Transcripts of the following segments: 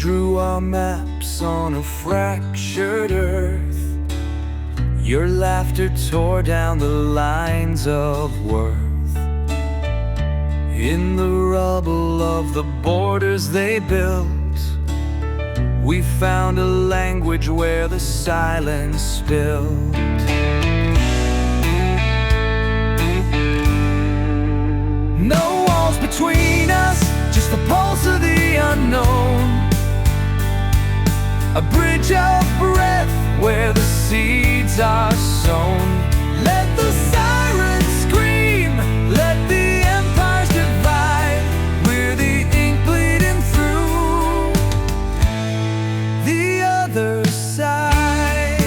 drew our maps on a fractured earth. Your laughter tore down the lines of worth. In the rubble of the borders they built, we found a language where the silence spilled. No walls between us, just the pulse of the unknown. A bridge of breath where the seeds are sown. Let the sirens scream, let the empires divide. We're the ink bleeding through the other side.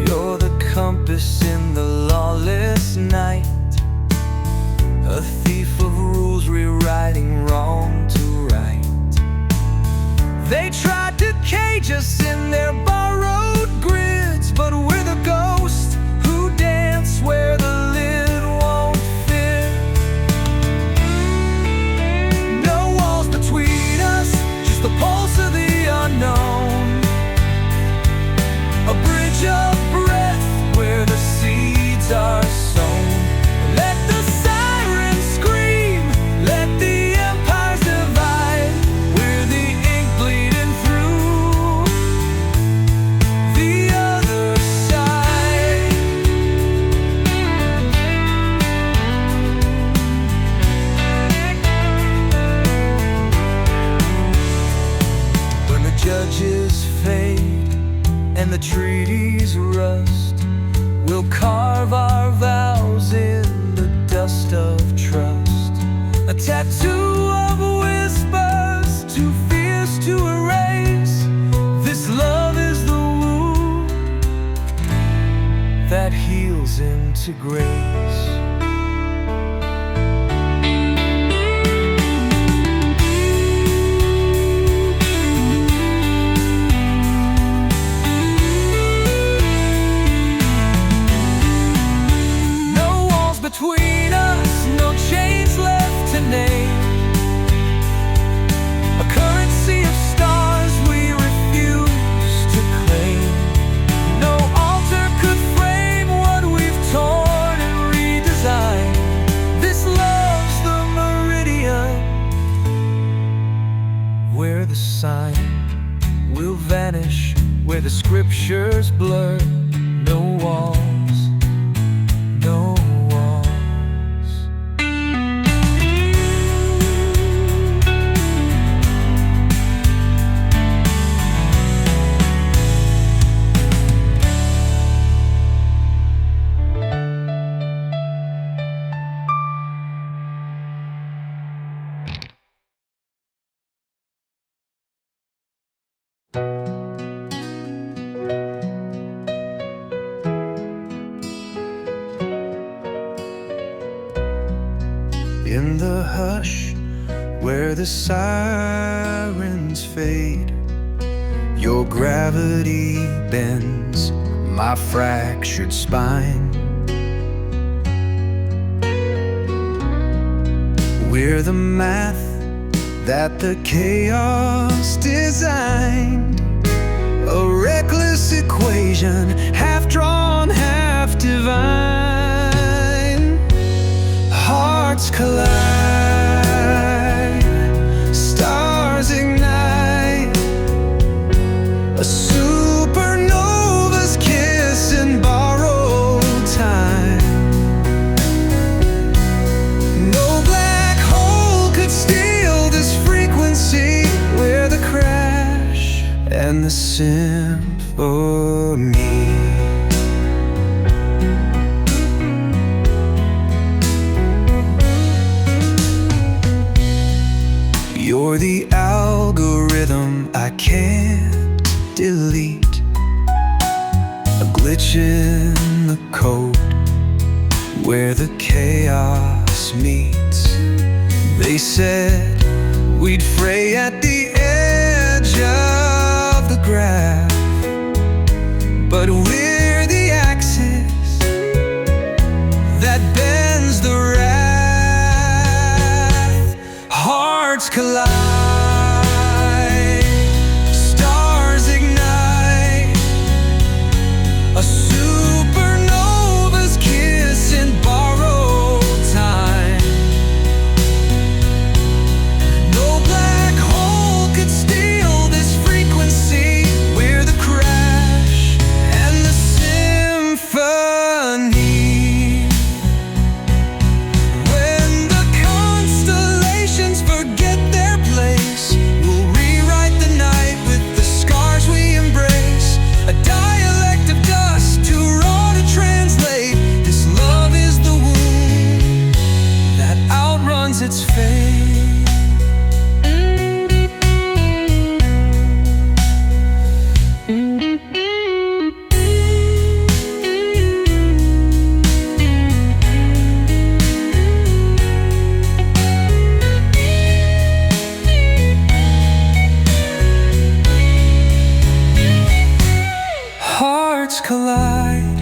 You're the compass in the lawless night, a thief of rules rewriting wrong to right. They tried to cage us in their borrowed grids, but we're the ghosts who dance where the lid won't fit. No walls between us, just the pulse of the unknown. A bridge of breath where the seeds are sown. Let the sirens scream, let the empires divide. We're the ink bleeding through the other side. When the judges fade and the treaties rust, we'll carve our vows in the dust of trust. A tattoo of whispers, too fierce to erase. This love is the wound that heals into grace. Between us, no chains left to name. A currency of stars we refuse to claim. No altar could frame what we've torn and redesigned. This love's the meridian where the sign will vanish, where the scriptures blur. No walls, no walls. In the hush where the sirens fade, your gravity bends my fractured spine. We're the math that the chaos designed, a reckless equation, half drawn, half divine. Hearts collide, stars ignite, a supernova's kiss in borrowed time. No black hole could steal this frequency, we're the crash and the symphony. You're the algorithm I can't delete, a glitch in the code where the chaos meets. They said we'd fray at the edge of the graph, but we're the axis that bends the raft. collide, stars ignite, a supernova's kiss in borrowed time. No black hole could steal this frequency. We're the crash and the symphony. When the constellations forget their place, we'll rewrite the night with the scars we embrace. A dialect of dust, too raw to translate. This love is the wound that outruns its fate. Hearts collide,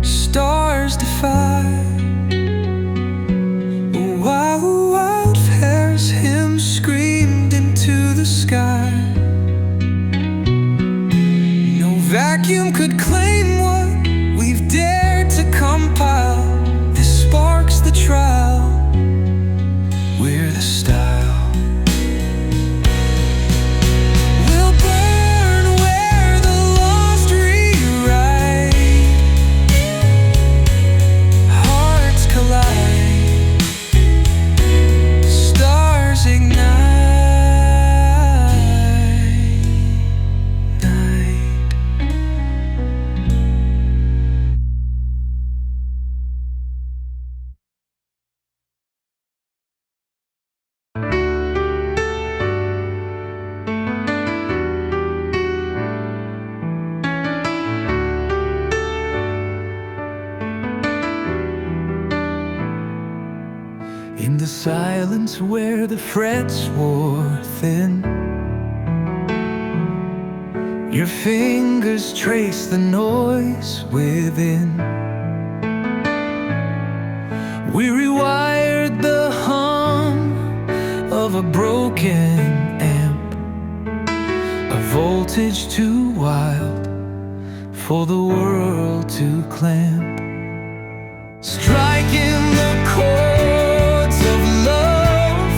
stars defy. Wildfire's hymn screamed into the sky. No vacuum could claim what we've dared to compile. This sparks the trial. We're the style. We'll burn where the lost rewrite. Hearts collide, stars ignite. Night. In the silence where the frets wore thin, your fingers trace the noise within. We rewired the hum of a broken amp, a voltage too wild for the world to clamp. Striking the chords of love,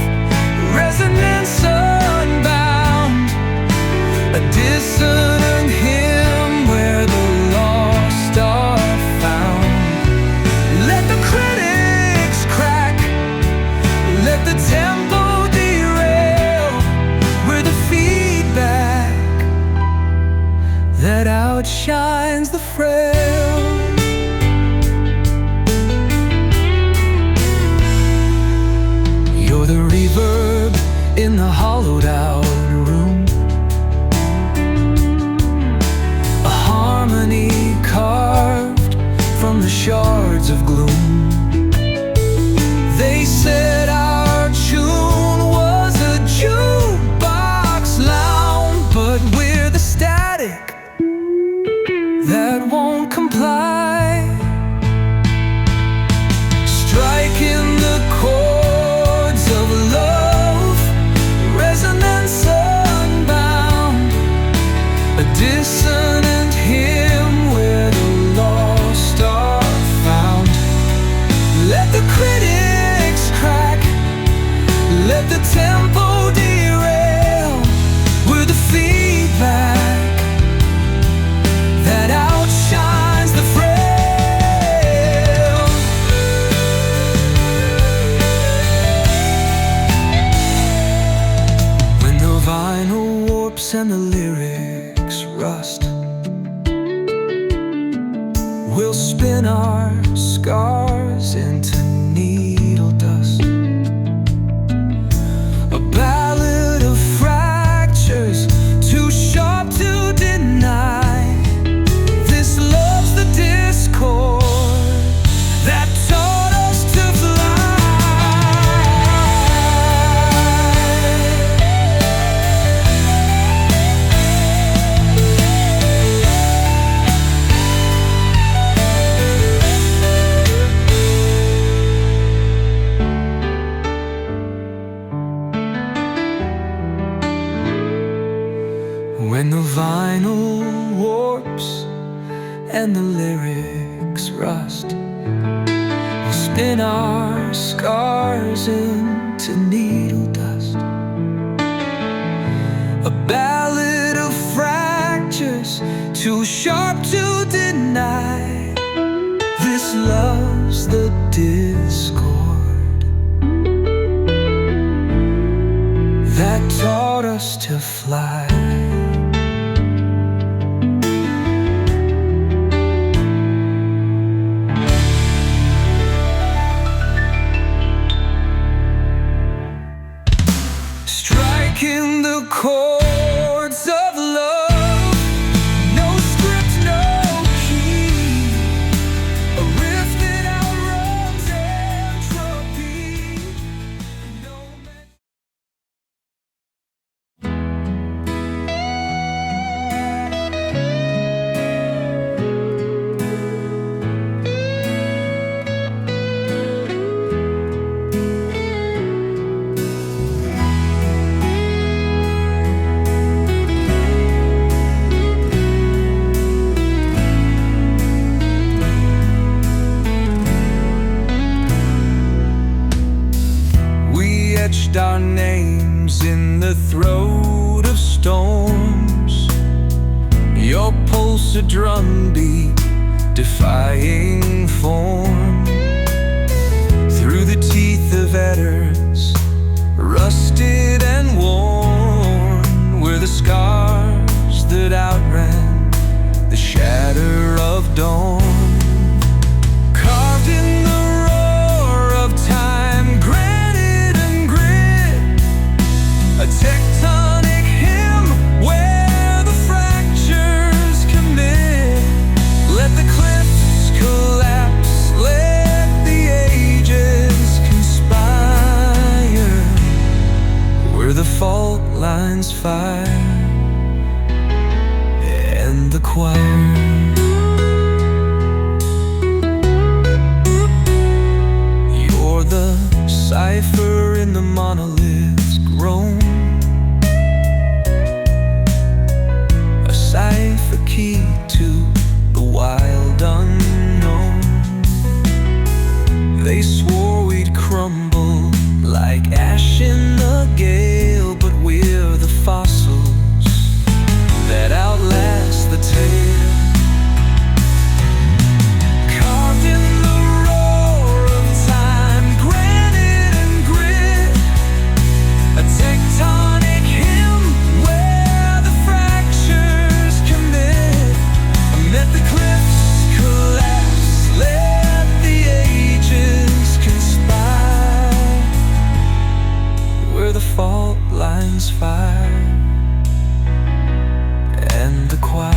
resonance unbound, a dissonant hymn where the lost are found. Let the critics crack, let the tempo derail. We're the feedback that outshines the frail. You're the reverb in the hollowed out room, a harmony carved from the shards of gloom. They said our tune was a jukebox lounge, but we're the static that won't comply. Striking the chords of love, resonance unbound, a dissonant hymn where the lost are found. Let the critics crack, let the tempo derail. We're the feedback that outshines the frail. When the vinyl warps and the lyrics rust, we'll spin our scars into needle dust. A ballad of fractures, too sharp to deny. This love's the discord that taught us to fly. When the vinyl warps and the lyrics rust, we'll spin our scars into needle dust. A ballad of fractures, too sharp to deny. This love's the discord that taught us to fly. Striking the chords of love, no script, no key, a riff that outruns entropy. No etched our names in the throat of storms, your pulse a drumbeat defying form. Through the teeth of editors, rusted and worn, were the scars that outran the shatter of dawn. Carved in the roar of time, a tectonic hymn where the fractures commit. Let the cliffs collapse, let the ages conspire, where the fault lines fire and the choir. You're the cipher in the monolith's groan, a cipher key to the wild unknown. They swore we'd crumble like ash in the gale, but we're the fossils that outlast the tale. Carved in the roar of time, granite and grit, a tectonic hymn where the fractures commit. Let the cliffs collapse, let the ages conspire, where the fault lines fire and the choir.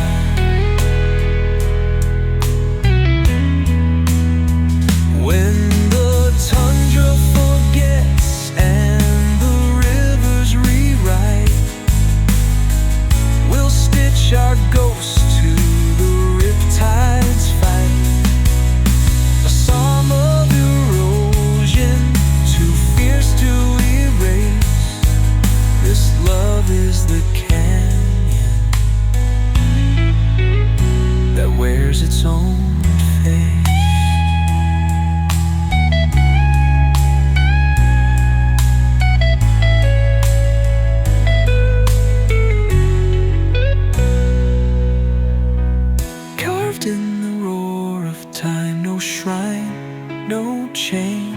When the tundra forgets and the rivers rewrite, we'll stitch our ghosts to the riptide's fight. A psalm of erosion, too fierce to erase. This love is the canyon that wears its own face. Carved in the roar of time, no shrine, no chain,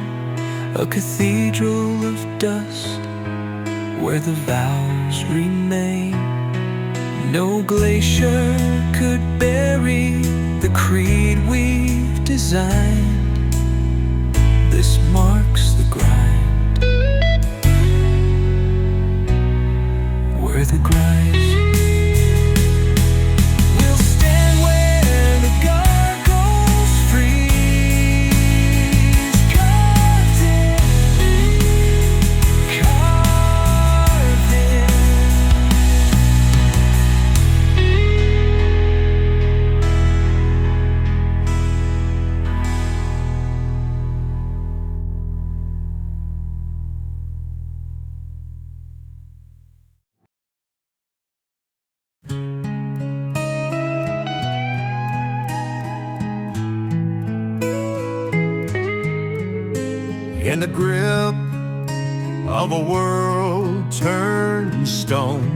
a cathedral of dust where the vows remain. No glacier could bury the creed we've designed. This marks the grind, where the grind when the grip of a world turns stone.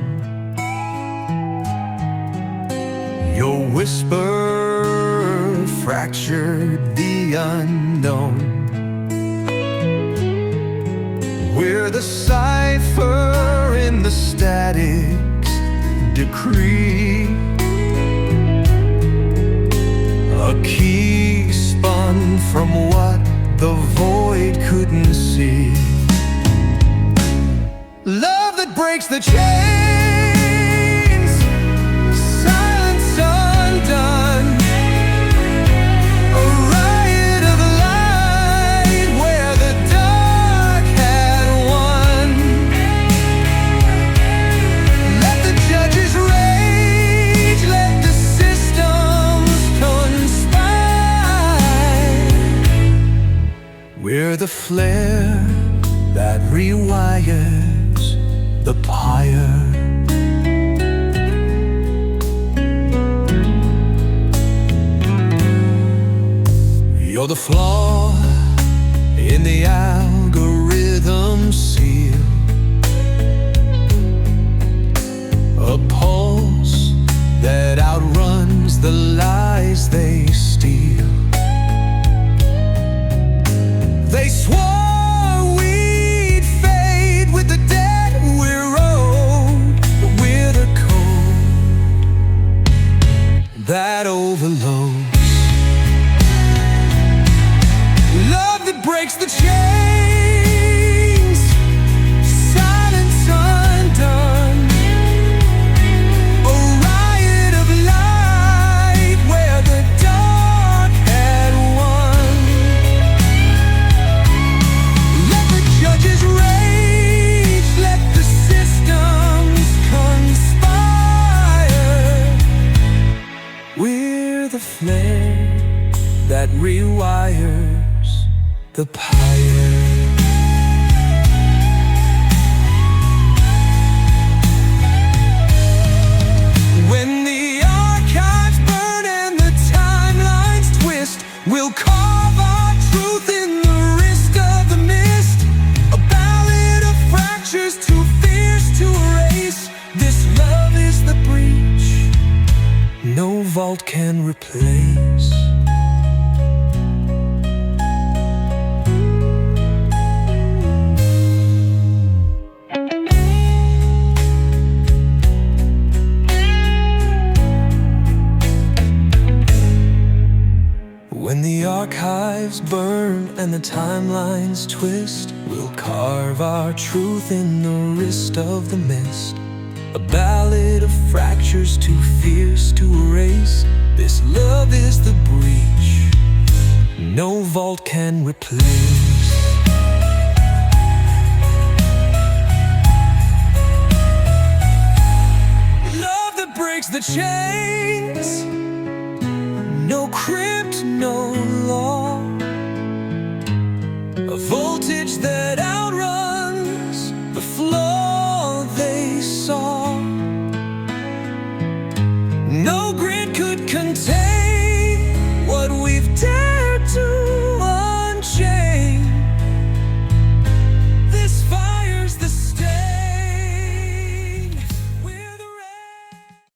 Your whisper fractured the unknown. We're the cipher in the static's decree, a key spun from what the void couldn't see. Love that breaks the chains, silence undone, a riot of light where the dark had won. Let the judges rage, let the systems conspire. We're the flare that rewires the pyre. You're the flaw in the algorithm seal, a pulse that outruns the lies they steal. They swore that overloads. Love that breaks the chains, silence undone, a riot of light where the dark had won. Let the judges rage, let the systems conspire. We're the flare that rewires the pyre. When the archives burn and the timelines twist, we'll carve our truth in the wrist of the mist, a ballad of fractures too fierce to erase. This love is the breach no vault can replace. When the archives burn and the timelines twist, we'll carve our truth in the wrist of the mist, a ballad of fractures too fierce to erase. This love is the breach no vault can replace. Love that breaks the chains, no crypt, no law, a voltage that outruns the flaw they saw. No grid could contain